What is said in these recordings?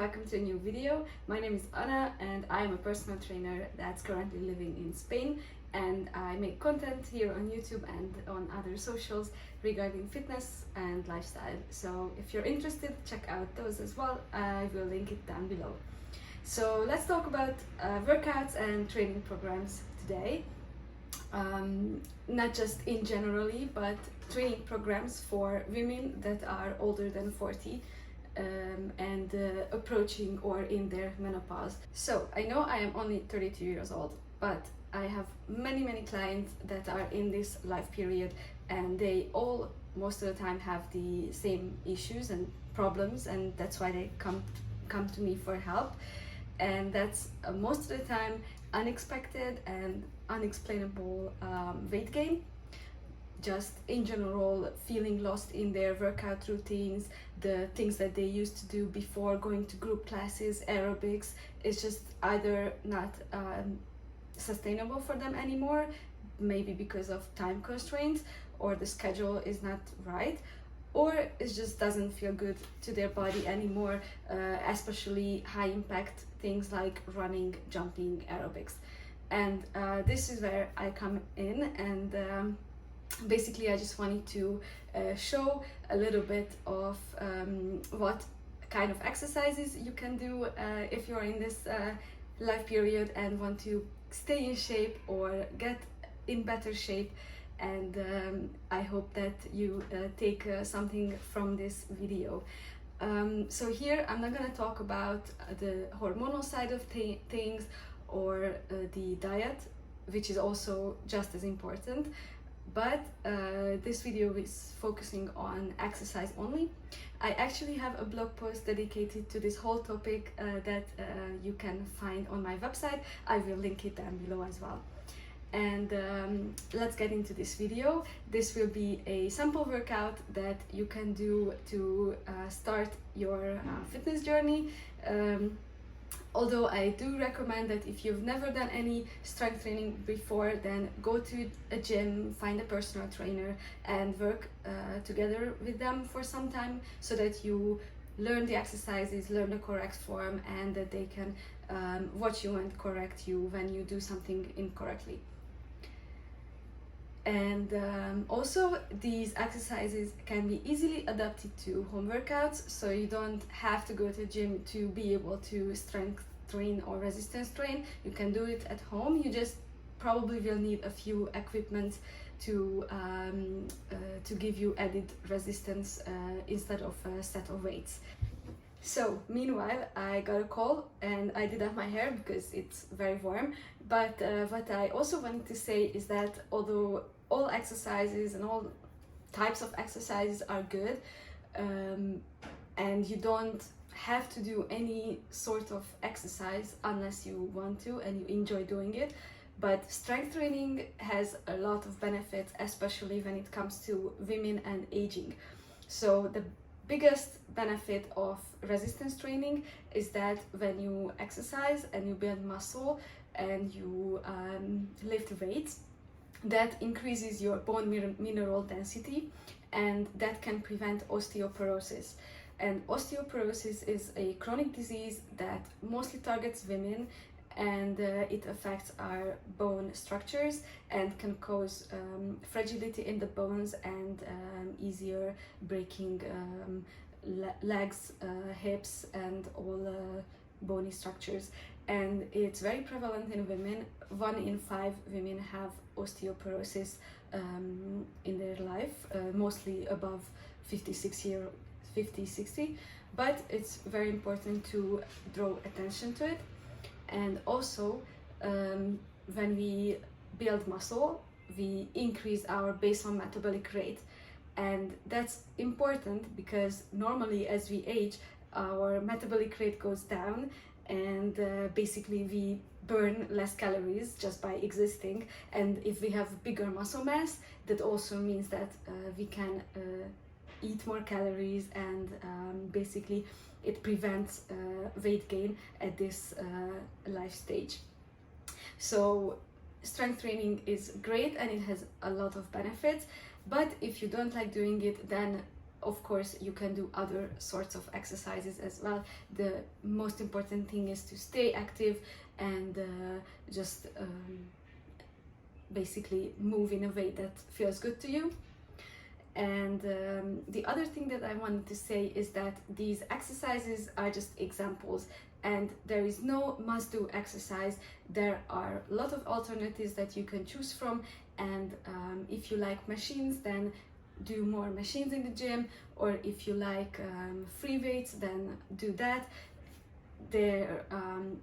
welcome to a new video. My name is Anna and I am a personal trainer that's currently living in Spain, and I make content here on YouTube and on other socials regarding fitness and lifestyle. So if you're interested, check out those as well. I will link it down below. So let's talk about workouts and training programs today. Not just in generally, but training programs for women that are older than 40 and approaching or in their menopause. So I know I am only 32 years old, but I have many clients that are in this life period, and they all most of the time have the same issues and problems, and that's why they come to me for help. And that's most of the time unexpected and unexplainable weight gain, just in general feeling lost in their workout routines, the things that they used to do before going to group classes, aerobics. It's just either not sustainable for them anymore, maybe because of time constraints, or the schedule is not right, or it just doesn't feel good to their body anymore, especially high impact things like running, jumping, aerobics. And this is where I come in, and basically I just wanted to show a little bit of what kind of exercises you can do if you're in this life period and want to stay in shape or get in better shape. And I hope that you take something from this video. So here I'm not going to talk about the hormonal side of things or the diet, which is also just as important, but this video is focusing on exercise only. I actually have a blog post dedicated to this whole topic that you can find on my website. I will link it down below as well. And let's get into this video. This will be a sample workout that you can do to start your fitness journey. Although I do recommend that if you've never done any strength training before, then go to a gym, find a personal trainer and work together with them for some time, so that you learn the exercises, learn the correct form, and that they can watch you and correct you when you do something incorrectly. And also these exercises can be easily adapted to home workouts, so you don't have to go to the gym to be able to strength train or resistance train. You can do it at home. You just probably will need a few equipment to give you added resistance instead of a set of weights. So meanwhile, I got a call and I did up my hair because it's very warm. But what I also wanted to say is that although all exercises and all types of exercises are good, and you don't have to do any sort of exercise unless you want to and you enjoy doing it, but strength training has a lot of benefits, especially when it comes to women and aging. So the biggest benefit of resistance training is that when you exercise and you build muscle and you lift weights, that increases your bone mineral density, and that can prevent osteoporosis. And osteoporosis is a chronic disease that mostly targets women, and it affects our bone structures and can cause fragility in the bones and easier breaking legs, hips, and all bony structures. And it's very prevalent in women. 1 in 5 women have osteoporosis in their life, mostly above 50-60, but it's very important to draw attention to it. And also when we build muscle, we increase our basal metabolic rate, and that's important because normally as we age, our metabolic rate goes down, and basically we burn less calories just by existing. And if we have bigger muscle mass, that also means that we can eat more calories, and basically it prevents weight gain at this life stage. So strength training is great and it has a lot of benefits, but if you don't like doing it, then of course, you can do other sorts of exercises as well. The most important thing is to stay active and just basically move in a way that feels good to you. And the other thing that I wanted to say is that these exercises are just examples, and there is no must-do exercise. There are a lot of alternatives that you can choose from, and if you like machines, then do more machines in the gym, or if you like free weights, then do that. They're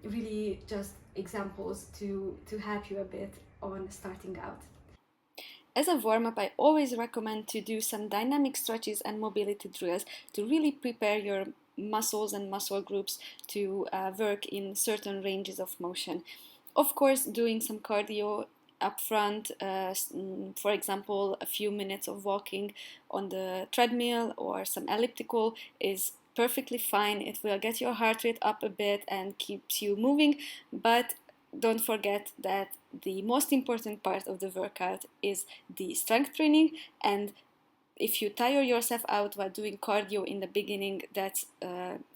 really just examples to help you a bit on starting out. As a warm-up, I always recommend to do some dynamic stretches and mobility drills to really prepare your muscles and muscle groups to work in certain ranges of motion. Of course, doing some cardio up front, for example, a few minutes of walking on the treadmill or some elliptical is perfectly fine. It will get your heart rate up a bit and keeps you moving, but don't forget that the most important part of the workout is the strength training, and if you tire yourself out while doing cardio in the beginning, that's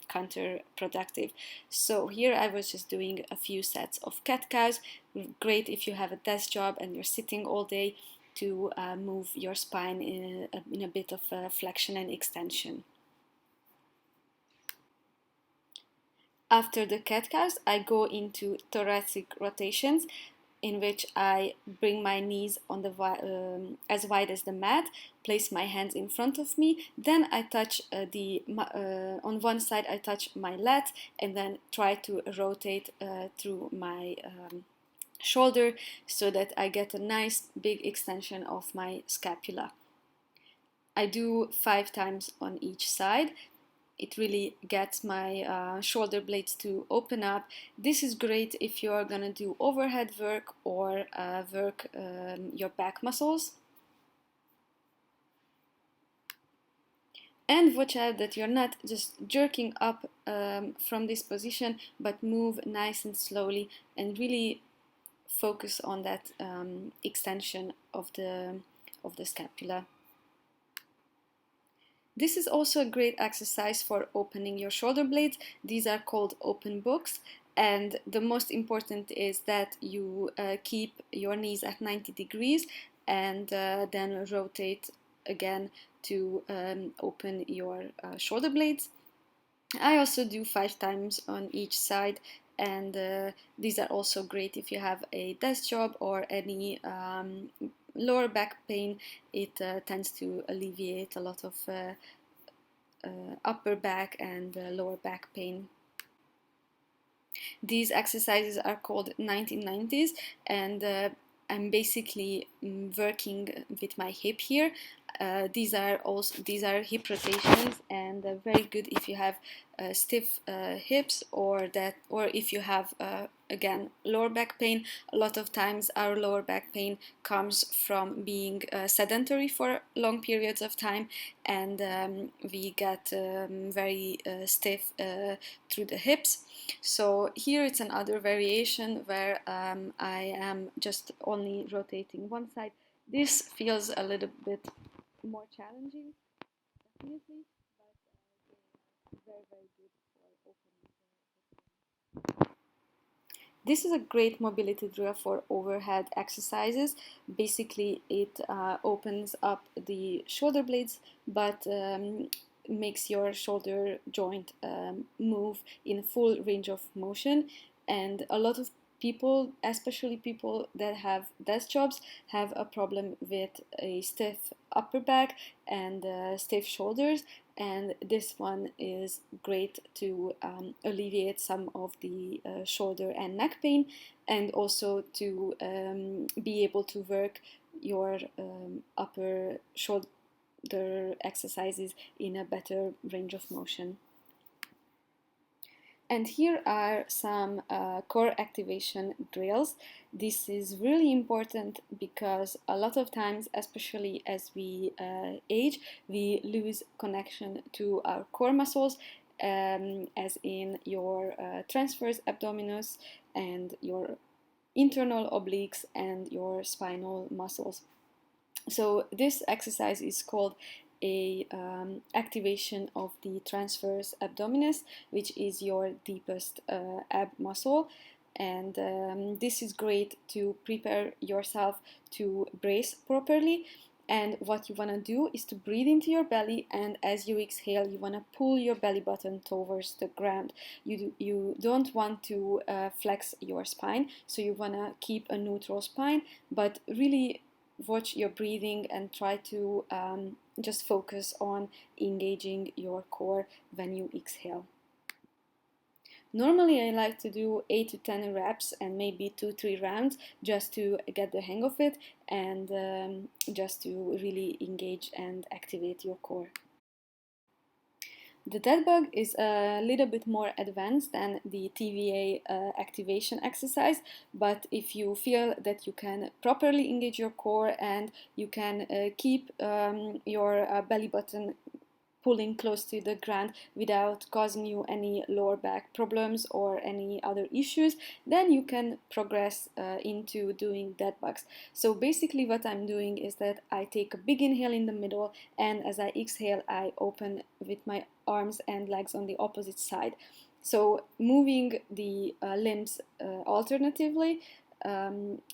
counterproductive. So here I was just doing a few sets of cat-cows. Great if you have a desk job and you're sitting all day to move your spine in a bit of flexion and extension. After the cat-cows, I go into thoracic rotations, in which I bring my knees on the as wide as the mat, place my hands in front of me, then I touch on one side I touch my lat, and then try to rotate through my shoulder so that I get a nice big extension of my scapula. I do 5 times on each side. It really gets my shoulder blades to open up. This is great if you're gonna do overhead work or work your back muscles. And watch out that you're not just jerking up from this position, but move nice and slowly and really focus on that extension of the scapula. This is also a great exercise for opening your shoulder blades. These are called open books, and the most important is that you keep your knees at 90 degrees and then rotate again to open your shoulder blades. I also do 5 times on each side, and these are also great if you have a desk job or any lower back pain. It tends to alleviate a lot of upper back and lower back pain. These exercises are called 1990s, and I'm basically working with my hip here. These are hip rotations, and very good if you have stiff hips, or if you have again lower back pain. A lot of times our lower back pain comes from being sedentary for long periods of time, and we get very stiff through the hips. So here it's another variation where I am just only rotating one side. This feels a little bit more challenging, definitely, but very, very good for opening. This is a great mobility drill for overhead exercises. Basically, it opens up the shoulder blades, but makes your shoulder joint move in full range of motion. And a lot of people, especially people that have desk jobs, have a problem with a stiff upper back and stiff shoulders, and this one is great to alleviate some of the shoulder and neck pain, and also to be able to work your upper shoulder exercises in a better range of motion. And here are some core activation drills. This is really important because a lot of times, especially as we age, we lose connection to our core muscles, as in your transverse abdominis and your internal obliques and your spinal muscles. So this exercise is called a activation of the transverse abdominis, which is your deepest ab muscle. And this is great to prepare yourself to brace properly. And what you want to do is to breathe into your belly, and as you exhale, you want to pull your belly button towards the ground. You don't want to flex your spine, so you want to keep a neutral spine, but really watch your breathing and try to just focus on engaging your core when you exhale. Normally, I like to do 8 to 10 reps and maybe 2-3 rounds just to get the hang of it and just to really engage and activate your core. The dead bug is a little bit more advanced than the TVA activation exercise, but if you feel that you can properly engage your core and you can keep your belly button pulling close to the ground without causing you any lower back problems or any other issues, then you can progress into doing dead bugs. So basically what I'm doing is that I take a big inhale in the middle, and as I exhale I open with my arms and legs on the opposite side. So moving the limbs alternatively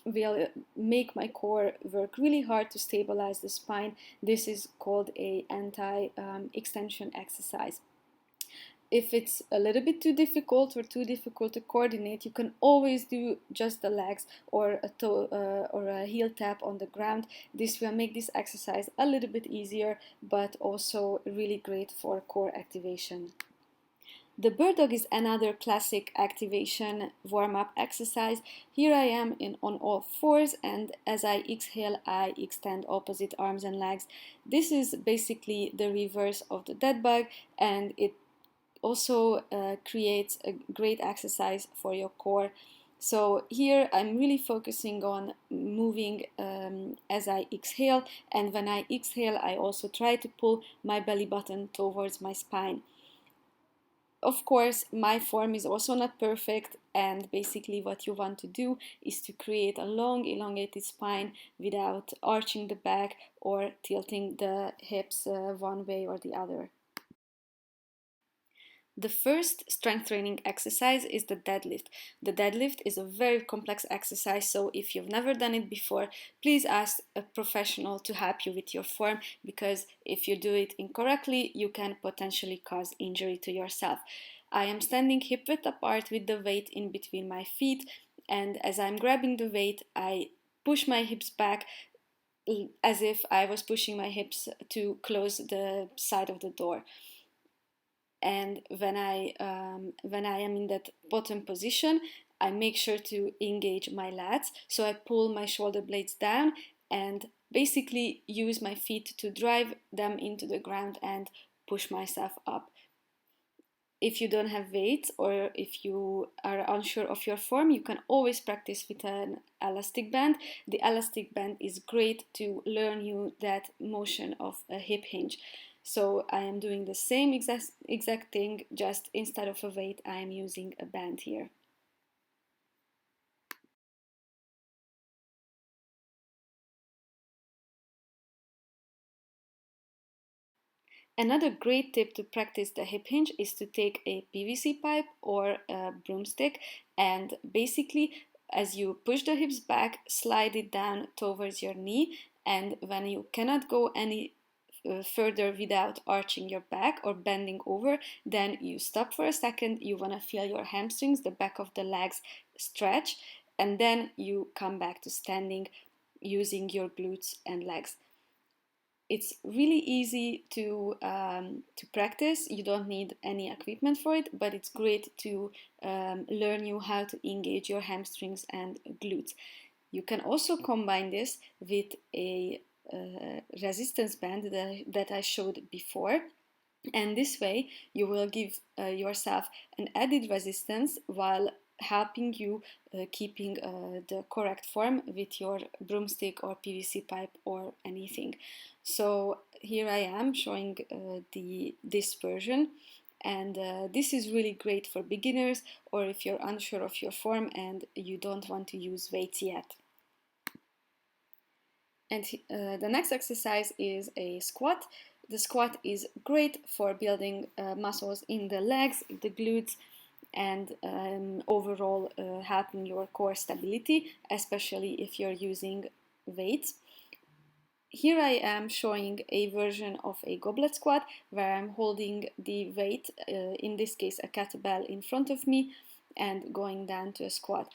will make my core work really hard to stabilize the spine. This is called a anti-extension exercise. If it's a little bit too difficult or too difficult to coordinate, you can always do just the legs or a toe or a heel tap on the ground. This will make this exercise a little bit easier, but also really great for core activation. The bird dog is another classic activation warm-up exercise. Here I am on all fours, and as I exhale, I extend opposite arms and legs. This is basically the reverse of the dead bug, and it also creates a great exercise for your core. So here I'm really focusing on moving as I exhale, and when I exhale, I also try to pull my belly button towards my spine. Of course, my form is also not perfect, and basically what you want to do is to create a long elongated spine without arching the back or tilting the hips one way or the other. The first strength training exercise is the deadlift. The deadlift is a very complex exercise, so if you've never done it before, please ask a professional to help you with your form, because if you do it incorrectly, you can potentially cause injury to yourself. I am standing hip width apart with the weight in between my feet, and as I'm grabbing the weight, I push my hips back as if I was pushing my hips to close the side of the door. And when I am in that bottom position, I make sure to engage my lats. So I pull my shoulder blades down and basically use my feet to drive them into the ground and push myself up. If you don't have weights or if you are unsure of your form, you can always practice with an elastic band. The elastic band is great to learn you that motion of a hip hinge. So I am doing the same exact thing, just instead of a weight, I am using a band here. Another great tip to practice the hip hinge is to take a PVC pipe or a broomstick, and basically as you push the hips back, slide it down towards your knee, and when you cannot go any further without arching your back or bending over, then you stop for a second, you want to feel your hamstrings, the back of the legs stretch, and then you come back to standing using your glutes and legs. It's really easy to practice. You don't need any equipment for it, but it's great to learn you how to engage your hamstrings and glutes. You can also combine this with a resistance band that I showed before, and this way you will give yourself an added resistance while helping you keeping the correct form with your broomstick or PVC pipe or anything. So here I am showing this version, and this is really great for beginners or if you're unsure of your form and you don't want to use weights yet. And the next exercise is a squat. The squat is great for building muscles in the legs, the glutes, and overall helping your core stability, especially if you're using weights. Here I am showing a version of a goblet squat where I'm holding the weight, in this case a kettlebell, in front of me and going down to a squat.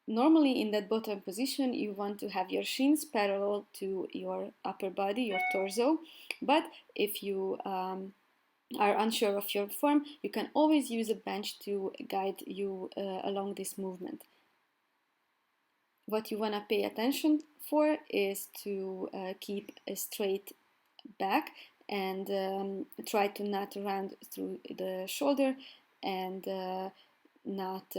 Normally in that bottom position you want to have your shins parallel to your upper body, your torso, but if you are unsure of your form, you can always use a bench to guide you along this movement. What you want to pay attention for is to keep a straight back and try to not round through the shoulder and not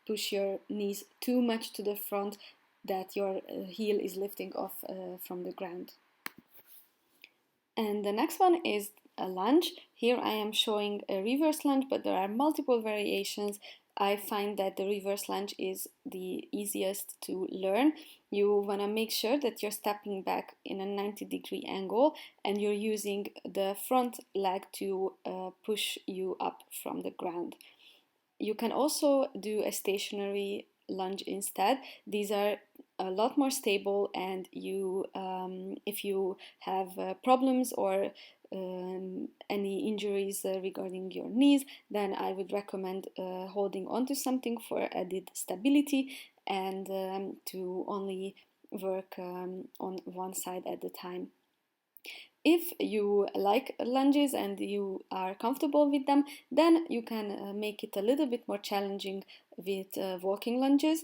push your knees too much to the front that your heel is lifting off from the ground. And the next one is a lunge. Here I am showing a reverse lunge, but there are multiple variations. I find that the reverse lunge is the easiest to learn. You want to make sure that you're stepping back in a 90-degree angle and you're using the front leg to push you up from the ground. You can also do a stationary lunge instead. These are a lot more stable, and you, if you have problems or any injuries regarding your knees, then I would recommend holding onto something for added stability and to only work on one side at a time. If you like lunges and you are comfortable with them, then you can make it a little bit more challenging with walking lunges.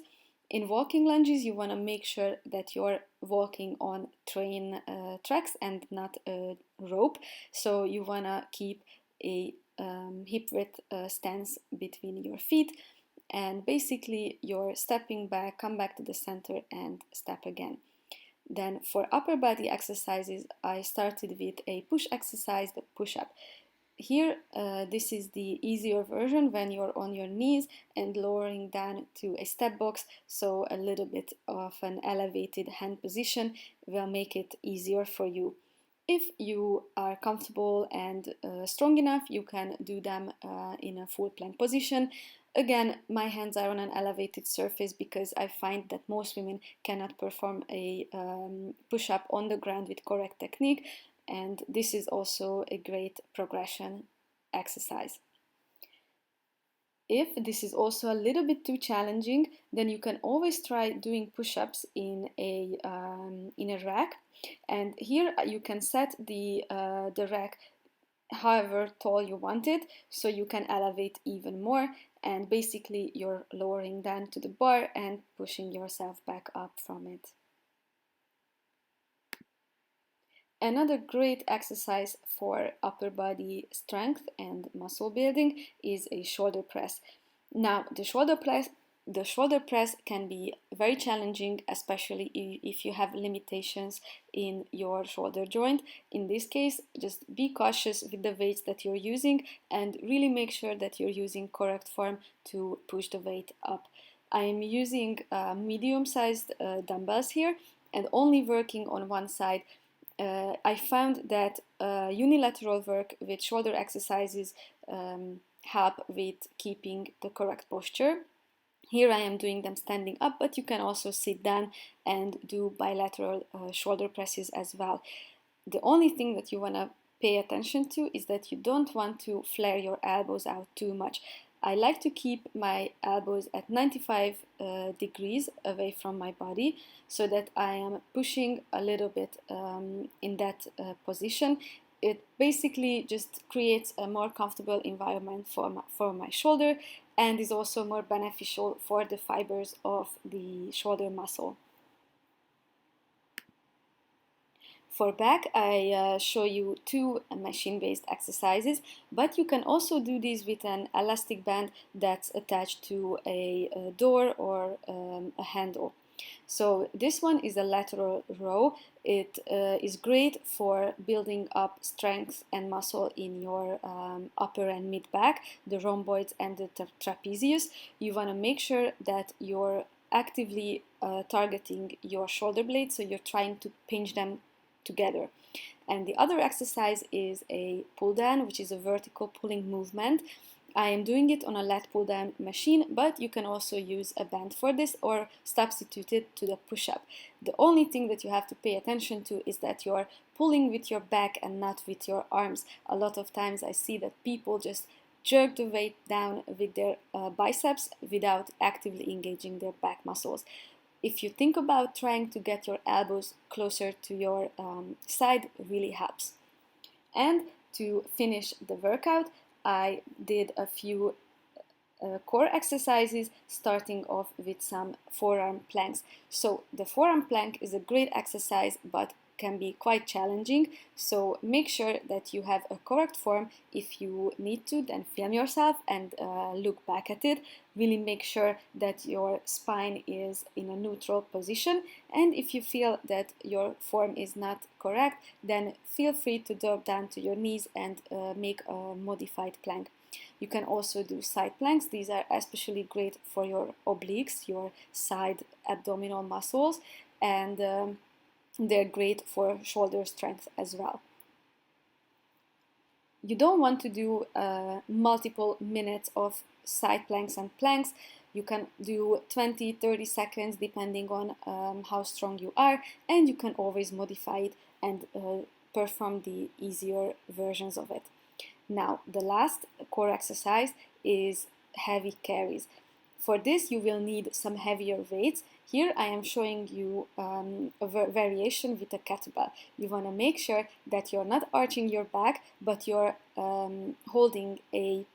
In walking lunges, you want to make sure that you're walking on train tracks and not a rope. So you want to keep a hip width stance between your feet, and basically you're stepping back, come back to the center and step again. Then for upper body exercises, I started with a push exercise, the push-up. Here, this is the easier version when you're on your knees and lowering down to a step box, so a little bit of an elevated hand position will make it easier for you. If you are comfortable and strong enough, you can do them in a full plank position. Again, my hands are on an elevated surface because I find that most women cannot perform a push-up on the ground with correct technique, and this is also a great progression exercise. If this is also a little bit too challenging, then you can always try doing push-ups in a rack, and here you can set the rack however tall you want it, so you can elevate even more, and basically you're lowering down to the bar and pushing yourself back up from it. Another great exercise for upper body strength and muscle building is a shoulder press. Now, the shoulder press can be very challenging, especially if you have limitations in your shoulder joint. In this case, just be cautious with the weights that you're using and really make sure that you're using correct form to push the weight up. I am using medium-sized dumbbells here and only working on one side. I found that unilateral work with shoulder exercises help with keeping the correct posture. Here I am doing them standing up, but you can also sit down and do bilateral shoulder presses as well. The only thing that you want to pay attention to is that you don't want to flare your elbows out too much. I like to keep my elbows at 95 degrees away from my body so that I am pushing a little bit in that position. It basically just creates a more comfortable environment for my shoulder and is also more beneficial for the fibers of the shoulder muscle. For back, I show you two machine-based exercises, but you can also do these with an elastic band that's attached to a door or a handle. So this one is a lateral row. It is great for building up strength and muscle in your upper and mid back, the rhomboids and the trapezius. You want to make sure that you're actively targeting your shoulder blades, so you're trying to pinch them together. And the other exercise is a pull down, which is a vertical pulling movement. I am doing it on a lat pull down machine, but you can also use a band for this or substitute it to the push-up. The only thing that you have to pay attention to is that you're pulling with your back and not with your arms. A lot of times I see that people just jerk the weight down with their biceps without actively engaging their back muscles. If you think about trying to get your elbows closer to your side, it really helps. And to finish the workout, I did a few core exercises, starting off with some forearm planks. So the forearm plank is a great exercise, but can be quite challenging, so make sure that you have a correct form. If you need to, then film yourself and look back at it. Really make sure that your spine is in a neutral position, and if you feel that your form is not correct, then feel free to drop down to your knees and make a modified plank. You can also do side planks. These are especially great for your obliques, your side abdominal muscles, and they're great for shoulder strength as well. You don't want to do multiple minutes of side planks and planks. You can do 20-30 seconds depending on how strong you are, and you can always modify it and perform the easier versions of it. Now, the last core exercise is heavy carries. For this, you will need some heavier weights. Here I am showing you a variation with a kettlebell. You want to make sure that you're not arching your back, but you're holding a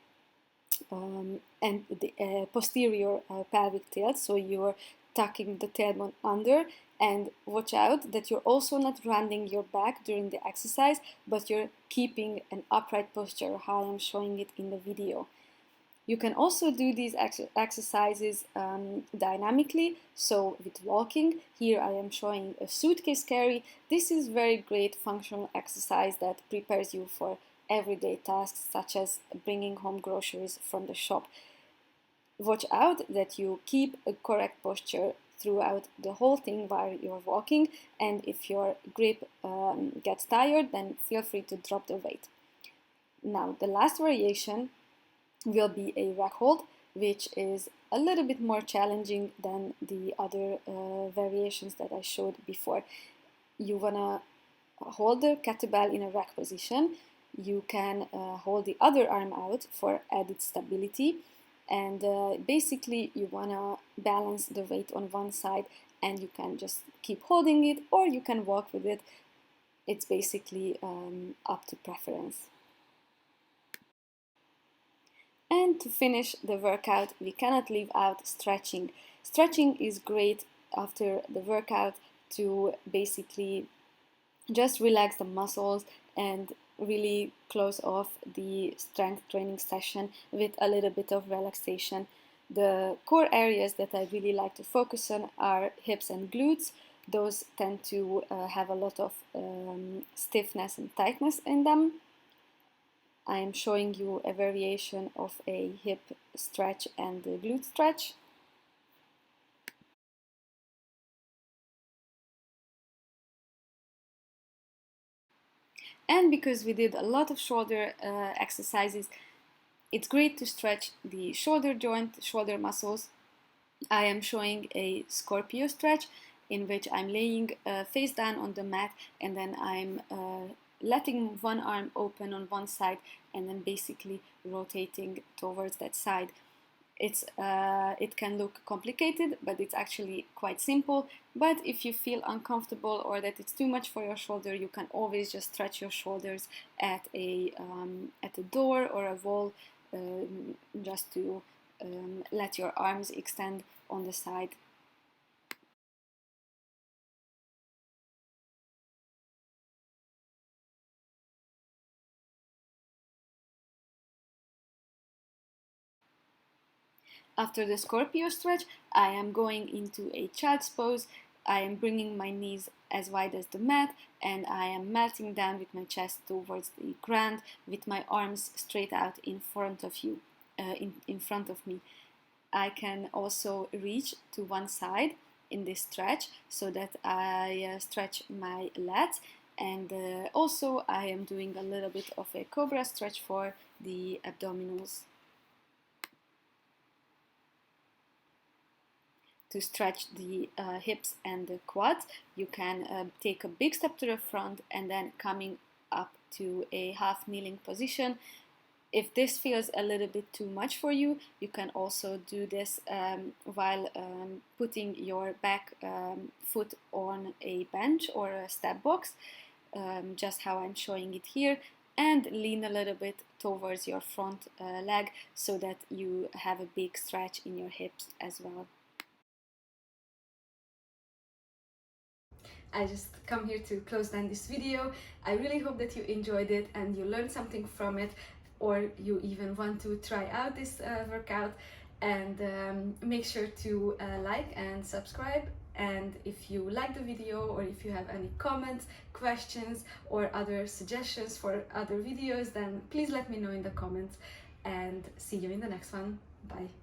posterior pelvic tilt, so you're tucking the tailbone under, and watch out that you're also not rounding your back during the exercise, but you're keeping an upright posture, how I'm showing it in the video. You can also do these exercises dynamically, so with walking. Here I am showing a suitcase carry. This is very great functional exercise that prepares you for everyday tasks such as bringing home groceries from the shop. Watch out that you keep a correct posture throughout the whole thing while you're walking, and if your grip gets tired, then feel free to drop the weight. Now, the last variation will be a rack hold, which is a little bit more challenging than the other variations that I showed before. You wanna hold the kettlebell in a rack position. You can hold the other arm out for added stability, and basically you wanna balance the weight on one side, and you can just keep holding it, or you can walk with it. It's basically up to preference. And to finish the workout, we cannot leave out stretching. Stretching is great after the workout to basically just relax the muscles and really close off the strength training session with a little bit of relaxation. The core areas that I really like to focus on are hips and glutes. Those tend to have a lot of stiffness and tightness in them. I am showing you a variation of a hip stretch and a glute stretch. And because we did a lot of shoulder exercises, it's great to stretch the shoulder joint, shoulder muscles. I am showing a Scorpio stretch in which I'm laying face down on the mat, and then I'm letting one arm open on one side and then basically rotating towards that side. It can look complicated, but it's actually quite simple. But if you feel uncomfortable or that it's too much for your shoulder, you can always just stretch your shoulders at a door or a wall, just to let your arms extend on the side. After the Scorpio stretch, I am going into a child's pose. I am bringing my knees as wide as the mat, and I am melting down with my chest towards the ground with my arms straight out in front of you, in front of me. I can also reach to one side in this stretch so that I stretch my lats, And also I am doing a little bit of a cobra stretch for the abdominals. To stretch the hips and the quads, you can take a big step to the front and then coming up to a half kneeling position. If this feels a little bit too much for you, you can also do this while putting your back foot on a bench or a step box, just how I'm showing it here, and lean a little bit towards your front leg so that you have a big stretch in your hips as well. I just come here to close down this video. I really hope that you enjoyed it and you learned something from it, or you even want to try out this workout. And make sure to like and subscribe. And if you like the video, or if you have any comments, questions, or other suggestions for other videos, then please let me know in the comments, and see you in the next one. Bye.